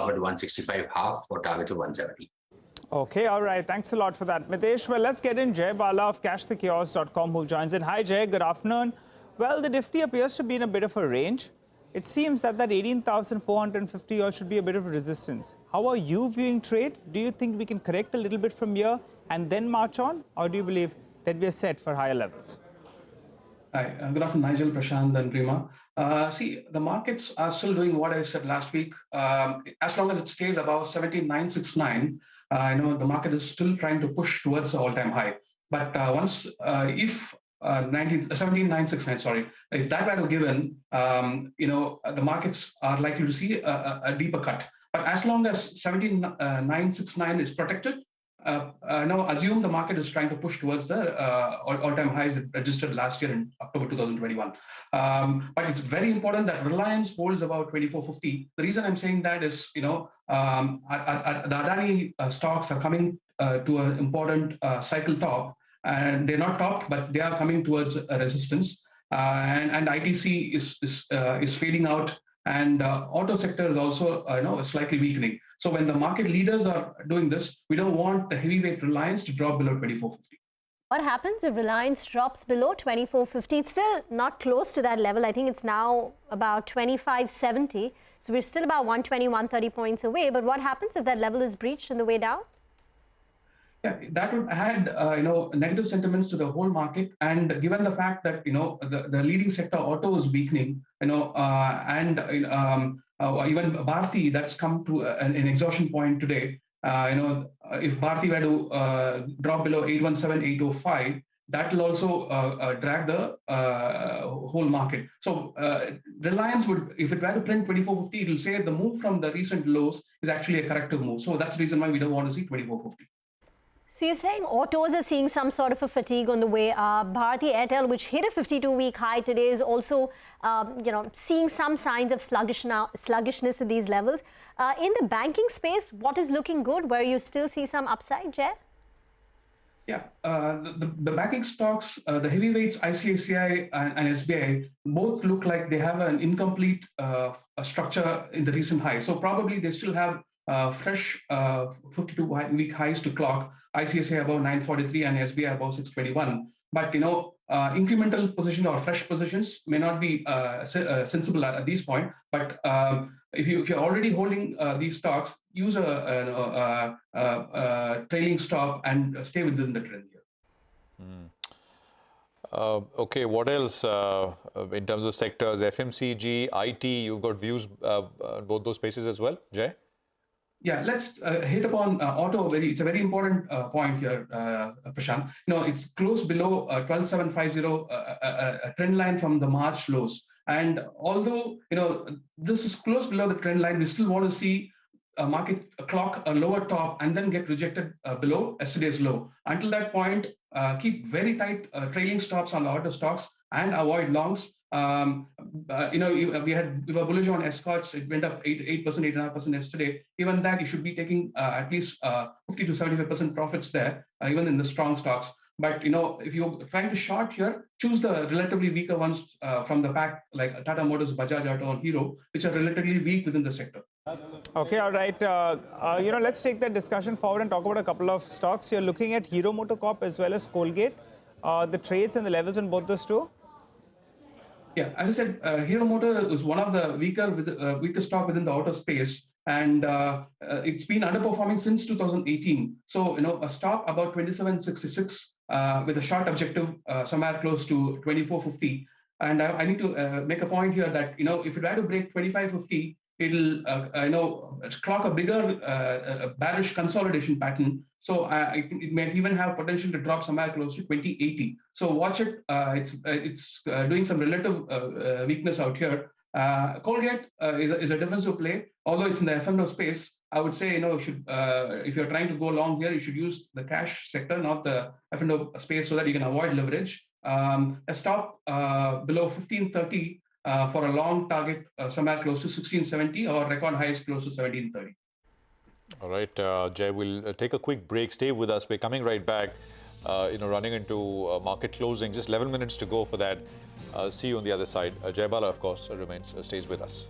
target 165 half for targets of 170. Okay, all right. Thanks a lot for that, Mitesh. Well, let's get in Jay Bala of cashthekiosk.com who joins in. Hi, Jay. Good afternoon. Well, the Nifty appears to be in a bit of a range. It seems that 18,450 odd should be a bit of a resistance. How are you viewing trade? Do you think we can correct a little bit from here and then march on? Or do you believe that we are set for higher levels? Hi, good afternoon, Nigel, Prashant, and Rima. See, the markets are still doing what I said last week. As long as it stays above 17,969, I know the market is still trying to push towards the all-time high. But if 17,969, sorry, if that value given, the markets are likely to see a deeper cut. But as long as 17,969 is protected, assume the market is trying to push towards the all-time highs it registered last year in October 2021. But it's very important that Reliance holds about 2450. The reason I'm saying that is, the Adani stocks are coming to an important cycle top, and they're not topped, but they are coming towards a resistance. And ITC is fading out, and auto sector is also slightly weakening. So when the market leaders are doing this, we don't want the heavyweight Reliance to drop below 2450. What happens if Reliance drops below 2450? It's still not close to that level. I think it's now about 2570. So we're still about 120, 130 points away. But what happens if that level is breached on the way down? Yeah, that would add, negative sentiments to the whole market. And given the fact that, the leading sector auto is weakening, and even Bharti, that's come to an exhaustion point today. If Bharti were to drop below 817, 805, that will also drag the whole market. So Reliance would, if it were to print 2450, it will say the move from the recent lows is actually a corrective move. So that's the reason why we don't want to see 2450. So you're saying autos are seeing some sort of a fatigue on the way up. Bharti Airtel, which hit a 52-week high today, is also, seeing some signs of sluggishness at these levels. In the banking space, what is looking good? Where you still see some upside, Jay? Yeah, the banking stocks, the heavyweights, ICICI and SBI, both look like they have an incomplete structure in the recent high. So probably they still have fresh 52-week highs to clock. ICICI above 943 and SBI above 621. But incremental position or fresh positions may not be sensible at this point. But if you're already holding these stocks, use a trailing stop and stay within the trend here. Okay, what else in terms of sectors? FMCG, IT, you've got views on both those spaces as well, Jay? Yeah, let's hit upon auto. It's a very important point here, Prashant. It's close below 12,750, a trend line from the March lows. And although this is close below the trend line, we still want to see a market clock a lower top and then get rejected below yesterday's low. Until that point, keep very tight trailing stops on the auto stocks and avoid longs. We were bullish on escorts. It went up 8%, 8.5% yesterday. Even that, you should be taking at least 50 to 75% profits there, even in the strong stocks. But if you're trying to short here, choose the relatively weaker ones from the pack, like Tata Motors, Bajaj Auto, and Hero, which are relatively weak within the sector. Okay, all right. Let's take that discussion forward and talk about a couple of stocks. You're looking at Hero MotoCorp as well as Colgate. The trades and the levels on both those two? Yeah, as I said, Hero Motor is one of the weaker stock within the auto space, and it's been underperforming since 2018. So, a stop about 2766 with a short objective somewhere close to 2450. And I need to make a point here that, if it were to break 2550, it'll clock a bigger bearish consolidation pattern. So it may even have potential to drop somewhere close to 2080. So watch it. It's doing some relative weakness out here. Colgate is a defensive play, although it's in the F&O space. I would say, if you're trying to go long here, you should use the cash sector, not the F&O space, so that you can avoid leverage. A stop below 1530 for a long target somewhere close to 1670 or record highs close to 1730. All right, Jay, we'll take a quick break. Stay with us. We're coming right back, running into market closing. Just 11 minutes to go for that. See you on the other side. Jay Bala, of course, stays with us.